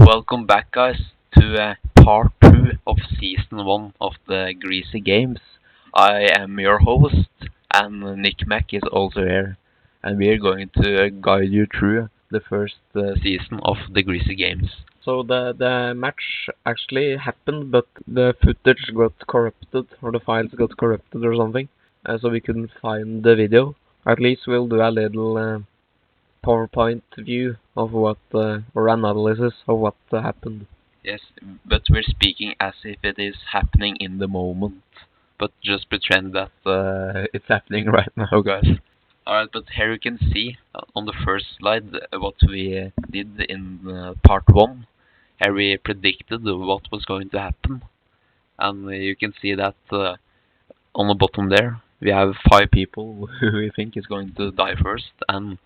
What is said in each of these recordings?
Welcome back, guys, to part 2 of season 1 of the Greasy Games. I am your host, and Nick Mac is also here, and we are going to guide you through the first season of the Greasy Games. So the match actually happened, but the footage got corrupted, or the files got corrupted or something, so we couldn't find the video. At least we'll do a little PowerPoint view of what, or analysis of what happened. Yes, but we're speaking as if it is happening in the moment, but just pretend that it's happening right now, guys. Alright, but here you can see on the first slide what we did in part 1. Here we predicted what was going to happen. And you can see that on the bottom there, we have 5 people who we think is going to die first. And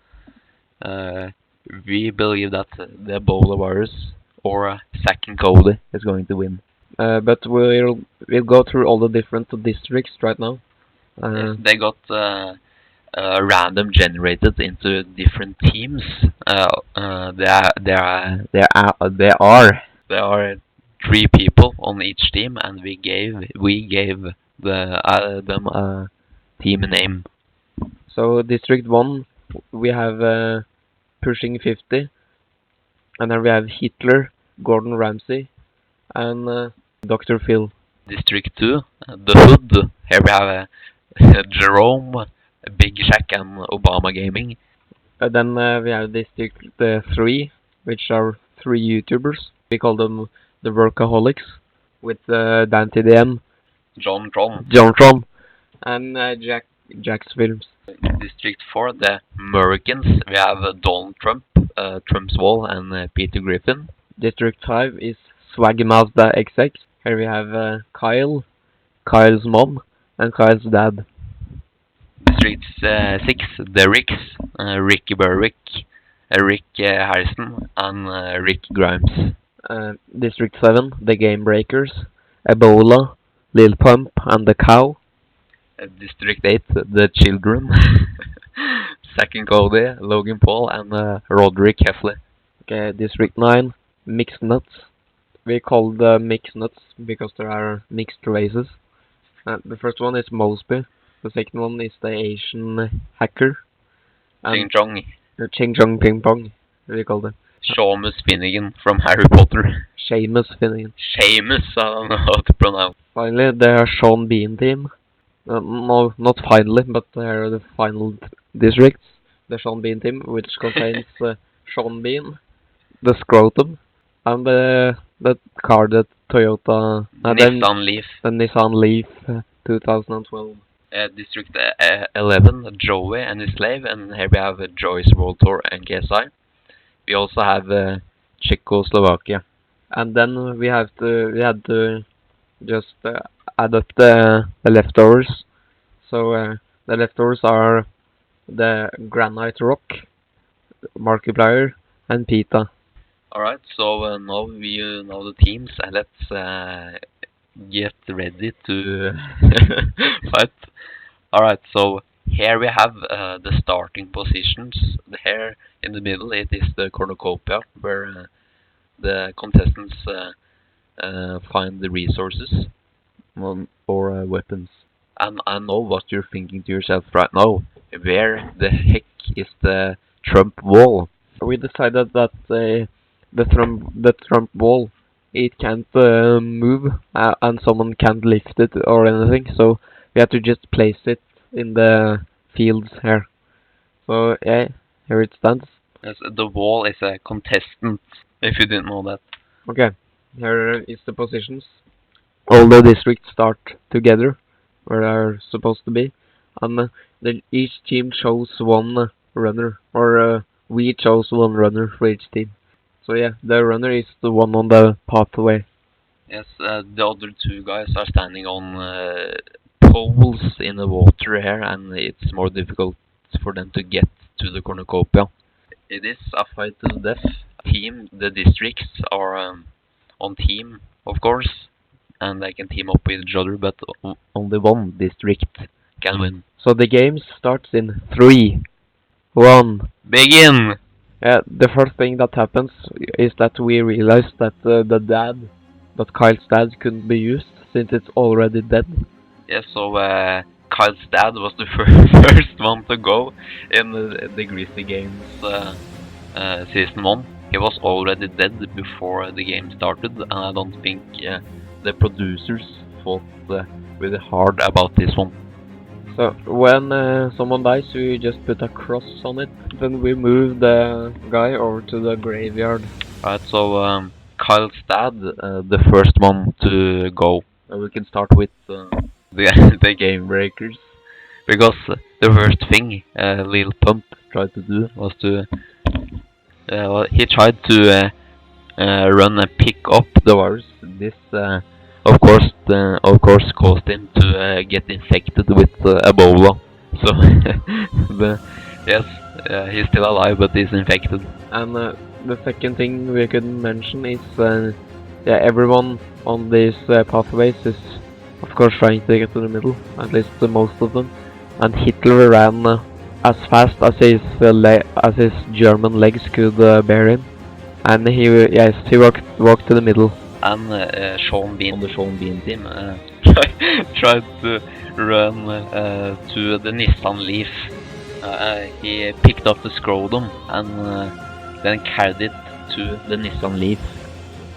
we believe that the Ebola virus or Zack and Cody is going to win. But we'll go through all the different districts right now. Yes, they got random generated into different teams. There are 3 people on each team, and we gave them a team name. So District 1, we have Pushing 50, and then we have Hitler, Gordon Ramsay, and Dr. Phil. District 2, the Hood. Here we have Jerome, Big Shack, and Obama Gaming. Then we have District 3, which are 3 YouTubers. We call them the Workaholics, with Dante DM, John Tron, and Jack's Films. District 4, the Americans. We have Donald Trump, Trump's Wall, and Peter Griffin. District 5 is Swag Mazda XX. Here we have Kyle, Kyle's mom, and Kyle's dad. District 6, the Ricks, Ricky Berwick, Rick Harrison, and Rick Grimes. District 7, the Game Breakers, Ebola, Lil Pump, and the Cow. District 8, the Children, Zack and Cody, Logan Paul, and Roderick Heffley. Okay, District 9, Mixed Nuts. We call the Mixed Nuts because there are mixed races. The first one is Mosby. The second one is the Asian hacker. Ching Chong. Ching Chong Ping Pong, we call them. Seamus Finnegan from Harry Potter. Seamus Finnegan. Seamus, I don't know how to pronounce. Finally, the Sean Bean team. No, not finally, but they are the final districts. The Sean Bean team, which contains Sean Bean, the Scrotum, and the car, the Toyota... Nissan Leaf. The Nissan Leaf 2012. District 11, Joey and his slave, and here we have Joyce, World Tour, and KSI. We also have Czechoslovakia. And then we had to just add up the leftovers. So the leftovers are the Granite Rock, Markiplier, and Pita. Alright, so now we know the teams, and let's get ready to fight. Alright, so here we have the starting positions. Here in the middle it is the cornucopia, where the contestants find the resources or weapons. And I know what you're thinking to yourself right now. Where the heck is the Trump wall? We decided that the Trump wall, it can't move, and someone can't lift it or anything, so we have to just place it in the fields here. So yeah, here it stands. Yes, the wall is a contestant, if you didn't know that. Okay, here is the positions. All the districts start together, where they're supposed to be, and each team chose one runner, or we chose one runner for each team. So yeah, the runner is the one on the pathway. Yes, the other 2 guys are standing on poles in the water here, and it's more difficult for them to get to the cornucopia. It is a fight to the death. The districts are on team, of course, and they can team up with each other, but only one district can win. So the game starts in 3, 1, begin! The first thing that happens is that we realize that that Kyle's dad couldn't be used since it's already dead. Yeah, so Kyle's dad was the first one to go in the Greasy Games Season 1. He was already dead before the game started, and I don't think the producers thought really hard about this one. So when someone dies, we just put a cross on it. Then we move the guy over to the graveyard. Right, so Kyle's dad, the first one to go. We can start with the game breakers, because the first thing Lil Pump tried to do was to he tried to run and pick up the virus. This of course caused him to get infected with Ebola. So yes, he's still alive, but he's infected. And the second thing we could mention is everyone on these pathways is of course trying to get to the middle, at least most of them. And Hitler ran as fast as his German legs could bear him, and he walked to the middle. And Sean Bean on the Sean Bean team tried to run to the Nissan Leaf. He picked up the scrotum and then carried it to the Nissan Leaf.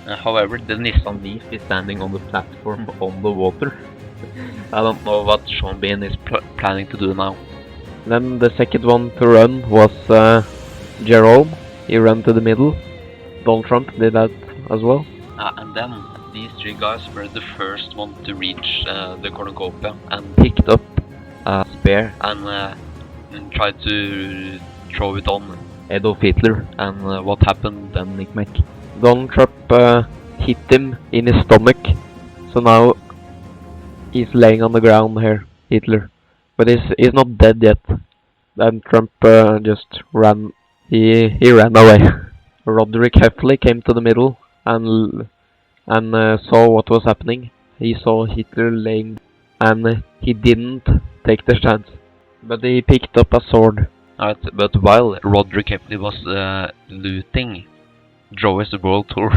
However, the Nissan Leaf is standing on the platform on the water. I don't know what Sean Bean is planning to do now. Then the second one to run was Jerome. He ran to the middle. Donald Trump did that as well. And then these three guys were the first one to reach the cornucopia and picked up a spear and tried to throw it on Adolf Hitler. And what happened then, Nick Mac? Donald Trump hit him in his stomach, so now he's laying on the ground here, Hitler. But he's not dead yet. Then Trump just ran. He ran away. Roderick Heffley came to the middle and saw what was happening. He saw Hitler laying, and he didn't take the chance, but he picked up a sword. Alright, but while Roderick Heffley was looting Joey's World Tour,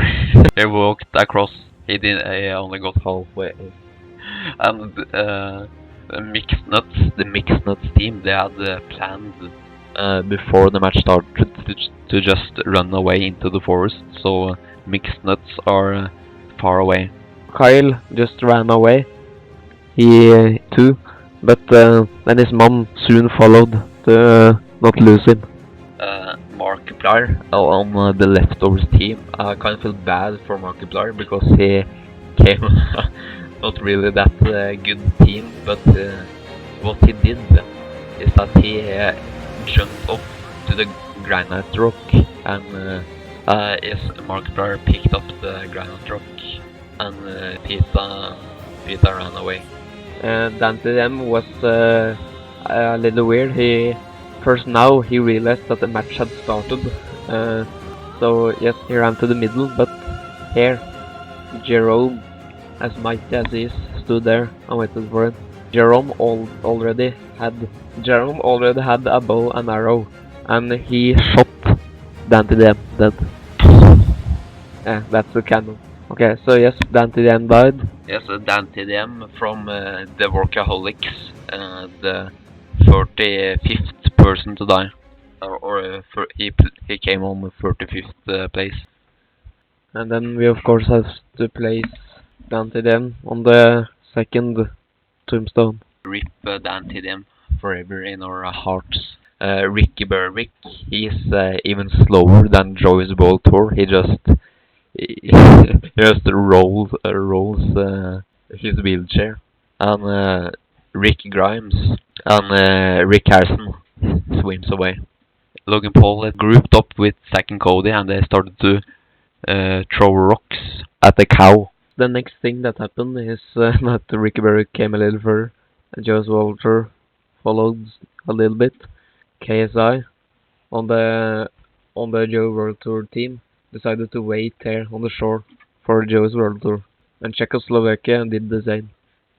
he walked across. He only got halfway. And the Mixed Nuts team, they had planned before the match started to just run away into the forest. So Mixed Nuts are far away. Kyle just ran away. He too, but then his mom soon followed to not lose him. Markiplier on the leftovers team. I kind of feel bad for Markiplier because he came not really that good team, but what he did is that he jumped off to the granite rock, and yes, Markiplier picked up the granite rock, and Pita ran away. Dante M was a little weird. First now he realized that the match had started, so yes, he ran to the middle, but here Jerome, as mighty as he is, stood there and waited for him. Jerome already had a bow and arrow, and he shot Dante M dead. That's the canon. Okay, so yes, Dante M died. Yes, Dante M from the Workaholics, the 35th person to die, he came on the 35th place. And then we of course have to place Dante M on the second tombstone. Rip Dante M forever in our hearts. Ricky Berwick, he's even slower than Joey's World Tour. He just rolls his wheelchair. And Rick Grimes and Rick Harrison swims away. Logan Paul grouped up with Zack and Cody, and they started to throw rocks at the cow. The next thing that happened is that Ricky Berwick came a little further, and Joe's Walter followed a little bit. KSI on the Joe World Tour team decided to wait here on the shore for Joe's World Tour, and Czechoslovakia did the same.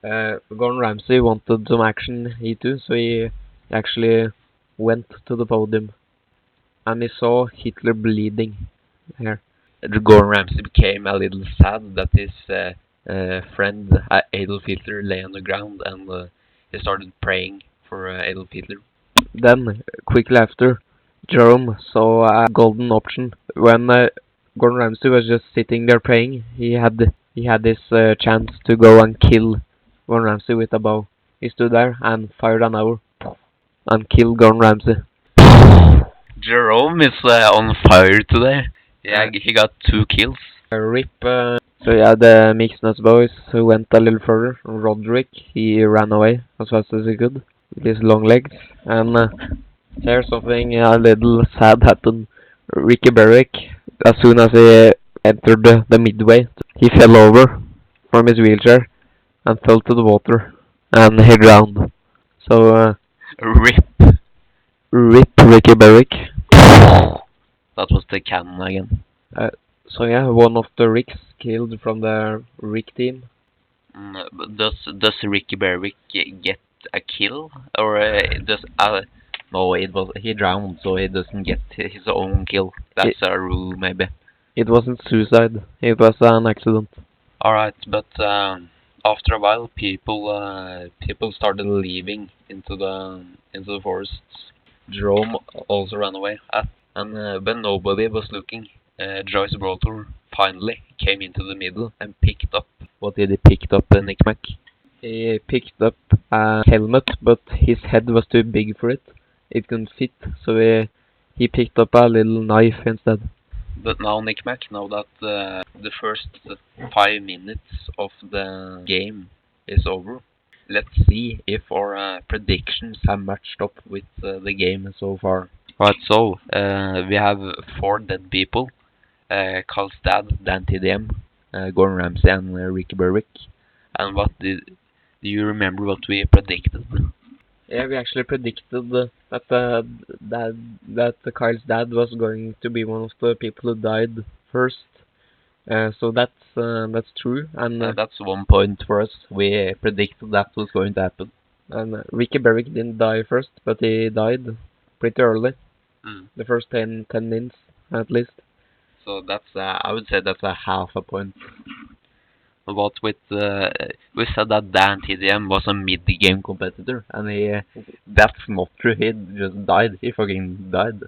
Gordon Ramsay wanted some action, he too, so he actually went to the podium. and he saw Hitler bleeding here. Gordon Ramsay became a little sad that his friend Adolf Hitler lay on the ground, and he started praying for Adolf Hitler. Then, quickly after, Jerome saw a golden option. When Gordon Ramsay was just sitting there praying, he had this chance to go and kill Gordon Ramsay with a bow. He stood there and fired an arrow and killed Gordon Ramsay. Jerome is on fire today. Yeah, he got 2 kills. RIP. So yeah, the mixed nuts boys who went a little further. Roderick, he ran away as fast as he could with his long legs. And here something a little sad happened. Ricky Berwick, as soon as he entered the midway, he fell over from his wheelchair and fell to the water, and he drowned. So RIP. RIP Ricky Berwick. That was the cannon again. So yeah, one of the Ricks killed from the Rick team. But does Ricky Berwick get a kill, or no? He drowned, so he doesn't get his own kill. That's a rule, maybe. It wasn't suicide. It was an accident. All right, but after a while, people started leaving into the forests. Jerome also ran away, and when nobody was looking, Joyce Walter finally came into the middle and picked up. What did he pick up, Nick Mac? He picked up a helmet, but his head was too big for it. It couldn't fit, so he picked up a little knife instead. But now, Nick Mac, now that the first 5 minutes of the game is over, let's see if our predictions have matched up with the game so far. Right, so we have 4 dead people. Carl's dad, Dan TDM, Gordon Ramsay, and Ricky Berwick. And do you remember what we predicted? Yeah, we actually predicted that Kyle's dad was going to be one of the people who died first. So that's true, and that's 1 point for us. We predicted that was going to happen. And Ricky Berwick didn't die first, but he died pretty early. The first 10 minutes at least. So that's I would say that's a half a point. But with we said that Dan TDM was a mid-game competitor, and that's not true. He just died. He fucking died.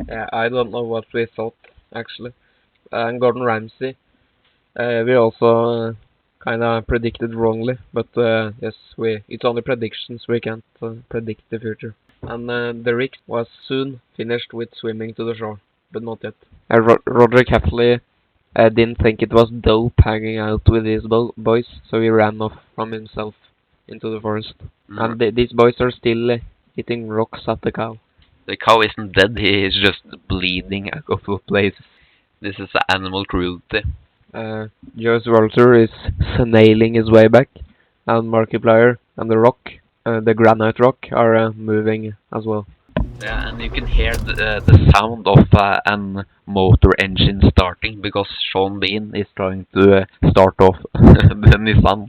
Yeah, I don't know what we thought actually. And Gordon Ramsay, we also kind of predicted wrongly, but yes, it's only predictions. We can't predict the future. And the Rick was soon finished with swimming to the shore, but not yet. Roderick Heffley didn't think it was dope hanging out with these boys, so he ran off from himself into the forest. And these boys are still hitting rocks at the cow. The cow isn't dead, he is just bleeding a couple of places. This is animal cruelty. Joyce Walter is snailing his way back, and Markiplier and the rock, the granite rock, are moving as well. Yeah, and you can hear the sound of an motor engine starting, because Sean Bean is trying to start off the Nissan.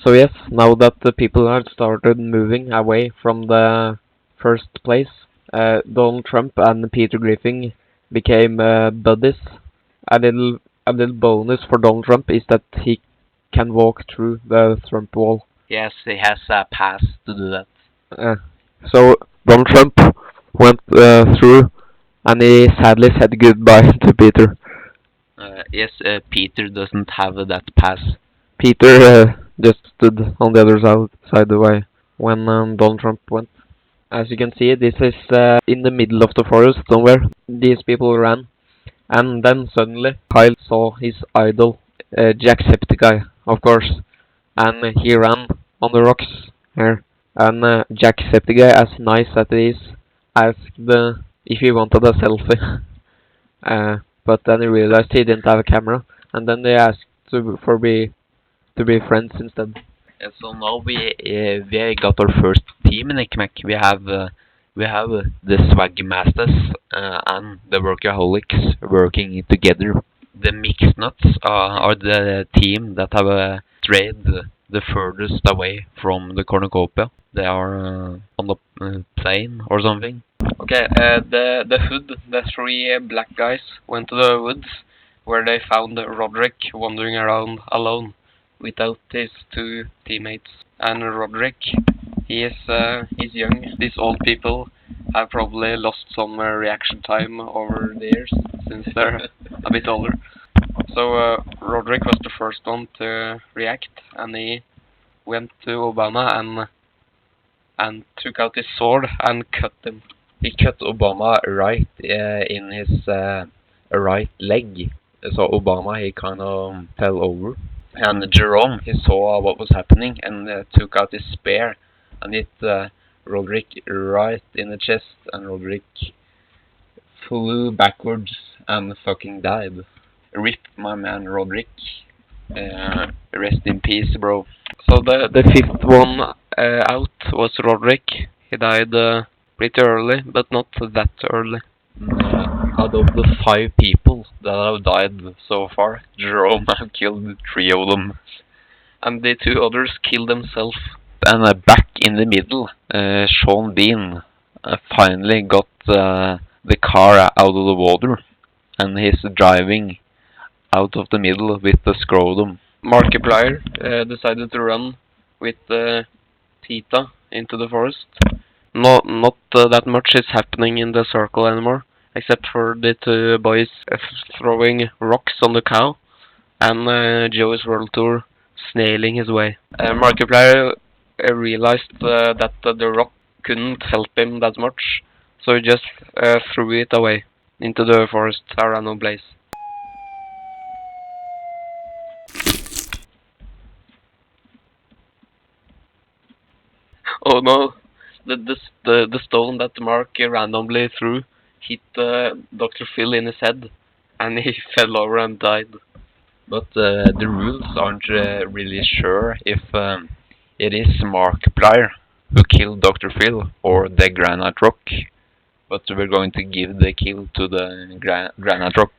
So yes, now that the people have started moving away from the first place, Donald Trump and Peter Griffin became buddies. A little bonus for Donald Trump is that he can walk through the Trump wall. Yes, he has a pass to do that. So Donald Trump went through, and he sadly said goodbye to Peter. Yes, Peter doesn't have that pass. Peter just stood on the other side of the way when Donald Trump went. As you can see, this is in the middle of the forest somewhere. These people ran, and then suddenly Kyle saw his idol, Jacksepticeye, of course, and he ran on the rocks here. And Jacksepticeye, as nice as it is, asked if he wanted a selfie. But then he realized he didn't have a camera, and then they asked to be friends instead. And so now we got our first team in Nickmack. We have the Swag Masters and the Workaholics working together. The Mixed Nuts are the team that have strayed the furthest away from the cornucopia. They are on the plane or something. Okay, the hood, the three black guys went to the woods where they found Roderick wandering around alone without his two teammates. And Roderick, he's young. These old people have probably lost some reaction time over the years since they're a bit older. So Roderick was the first one to react, and he went to Obama and took out his sword and cut him. He cut Obama right in his right leg. So Obama, he kind of fell over. And Jerome, he saw what was happening and took out his spear and hit Roderick right in the chest, and Roderick flew backwards and fucking died. Rip, my man Roderick. Rest in peace, bro. So the fifth one out was Roderick. He died pretty early, but not that early. Out of the 5 people that have died so far, Jerome have killed 3 of them. And the 2 others killed themselves. And back in the middle, Sean Bean finally got the car out of the water. And he's driving out of the middle with the scrotum. Markiplier decided to run with Tita into the forest. Not that much is happening in the circle anymore, except for the 2 boys throwing rocks on the cow, and Joey's World Tour snailing his way. Markiplier realized that the rock couldn't help him that much, so he just threw it away into the forest, a random place. Oh no! The stone that Mark randomly threw hit Dr. Phil in his head, and he fell over and died. But the rules aren't really sure if it is Markiplier who killed Dr. Phil or the Granite Rock. But we're going to give the kill to the Granite Rock,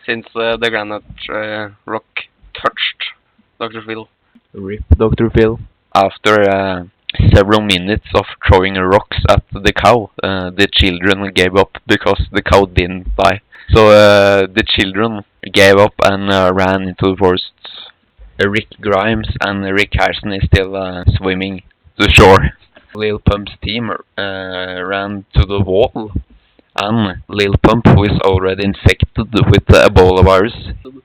since the Granite Rock touched Dr. Phil. Rip Dr. Phil. After several minutes of throwing rocks at the cow, the children gave up because the cow didn't die. So the children gave up and ran into the forest. Rick Grimes and Rick Harrison is still swimming to shore. Lil Pump's team ran to the wall, and Lil Pump, who is already infected with the Ebola virus,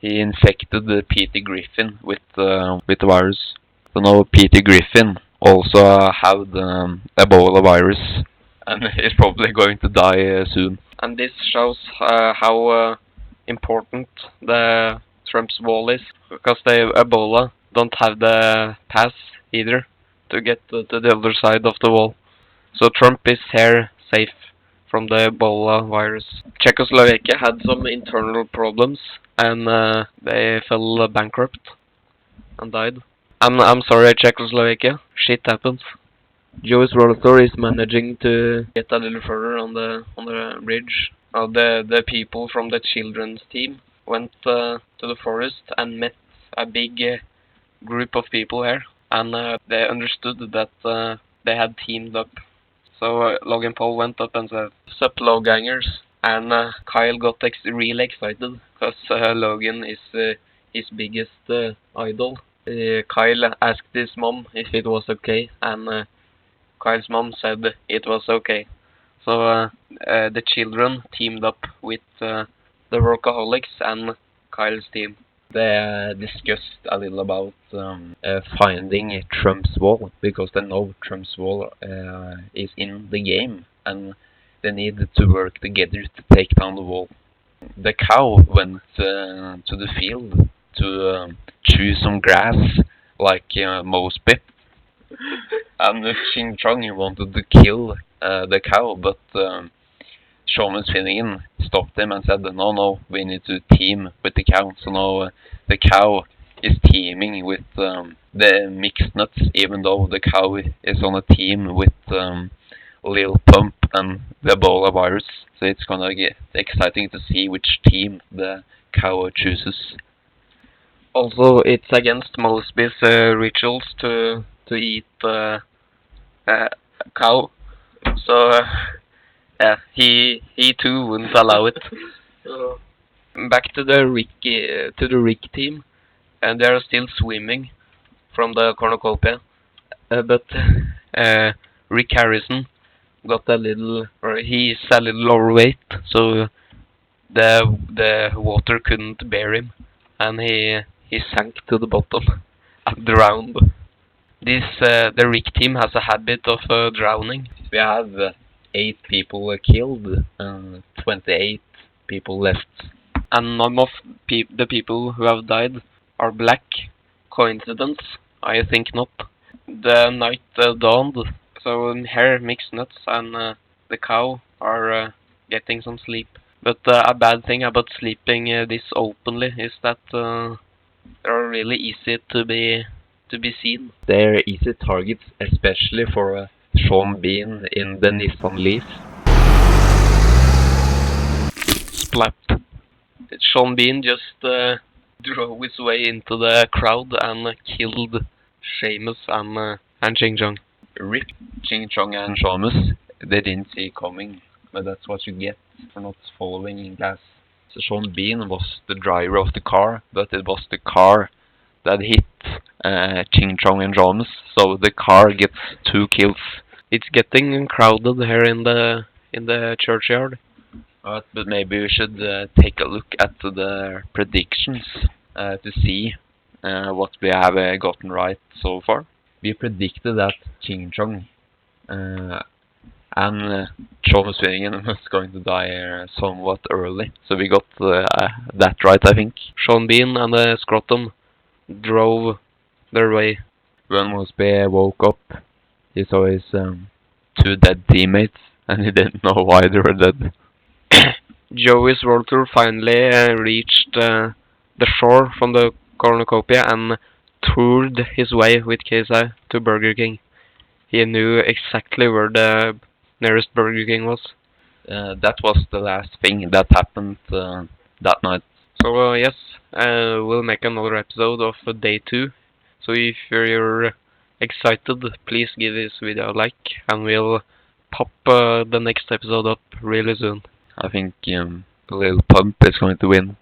he infected Peter Griffin with the virus. So now Peter Griffin also have the Ebola virus, and is probably going to die soon. And this shows how important the Trump's wall is, because the Ebola don't have the pass either to get to the other side of the wall. So Trump is here safe from the Ebola virus. Czechoslovakia had some internal problems, and they fell bankrupt and died. I'm sorry, Czechoslovakia. Shit happens. Joey's Rollator is managing to get a little further on the bridge. The people from the children's team went to the forest and met a big group of people here, and they understood that they had teamed up. So Logan Paul went up and said, "Sup, Lowgangers?" And Kyle got really excited because Logan is his biggest idol. Kyle asked his mom if it was okay, and Kyle's mom said it was okay. So the children teamed up with the Workaholics and Kyle's team. They discussed a little about finding Trump's wall, because they know Trump's wall is in the game, and they need to work together to take down the wall. The cow went to the field to chew some grass, like Mosby. And Ching Chong wanted to kill the cow, but Shaman Finnegan stopped him and said, no, we need to team with the cow. So now the cow is teaming with the mixed nuts, even though the cow is on a team with Lil Pump and the Ebola virus. So it's gonna get exciting to see which team the cow chooses. Also, it's against Mosby's rituals to eat a cow. So yeah, he too wouldn't allow it. So, back to the Rick team, and they are still swimming from the cornucopia. But uh, Rick Harrison got a little, or he's a little overweight, so the water couldn't bear him, and he sank to the bottom and drowned. The Rick team has a habit of drowning. We have 8 people killed and 28 people left. And none of the people who have died are black. Coincidence? I think not. The night dawned, so here mixed nuts and the cow are getting some sleep. But a bad thing about sleeping this openly is that they're really easy to be seen. They're easy targets, especially for Sean Bean in the Nissan Leaf. Splat. Sean Bean just drove his way into the crowd and killed Seamus and Ching Chong. Rip Ching Chong and Seamus. They didn't see it coming, but that's what you get for not following in gas. So Sean Bean was the driver of the car, but it was the car that hit Ching Chong and Seamus, so the car gets 2 kills. It's getting crowded here in the churchyard. But maybe we should take a look at the predictions to see what we have gotten right so far. We predicted that Ching Chong and Seamus Swingen was going to die somewhat early, so we got that right, I think. Sean Bean and the Scrotum drove their way. When Mosby woke up, he saw his 2 dead teammates, and he didn't know why they were dead. Joey's World Tour finally reached the shore from the cornucopia and toured his way with KSI to Burger King. He knew exactly where the nearest Burger King was. That was the last thing that happened that night. So yes, we'll make another episode of day 2. So if you're excited, please give this video a like, and we'll pop the next episode up really soon. I think Lil Pump is going to win.